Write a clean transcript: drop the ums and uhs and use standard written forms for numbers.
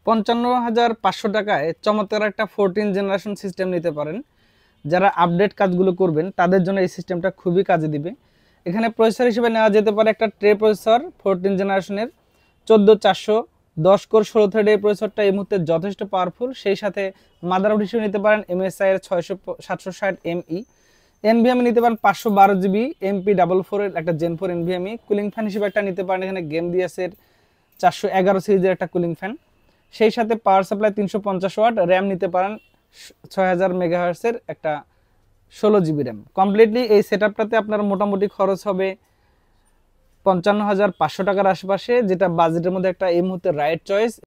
55,500 টাকায় চমৎকার একটা 14 জেনারেশন সিস্টেম নিতে পারেন। যারা আপডেট কাজগুলো করবেন তাদের জন্য এই সিস্টেমটা খুবই কাজে দিবে। এখানে প্রসেসর হিসেবে নেওয়া যেতে পারে একটা ট্রে প্রসেসর 14 জেনারেশনের 14400 10 কোর 16 থ্রেড। এই প্রসেসরটা এই মুহূর্তে যথেষ্ট পাওয়ারফুল। সেই সাথে মাদারবোর্ড হিসেবে নিতে পারেন MSI এর 760ME। এনভিএমই নিতে পারেন 512 GB MP44 এর একটা Gen 4 এনভিএমই। কুলিং ফ্যান হিসেবে একটা নিতে পারেন এখানে গেম ডিএসের 411 সিরিজের একটা কুলিং ফ্যান। সেই সাথে পাওয়ার সাপ্লাই 350 ওয়াট, র্যাম নিতে পারেন 6000 মেগাহার্টসের একটা 16 GB র্যাম। কমপ্লিটলি এই সেটআপটাতে আপনার মোটামুটি খরচ হবে 55,500 টাকার আশেপাশে, যেটা বাজেটের মধ্যে একটা এই মুহূর্তে রাইট চয়েস।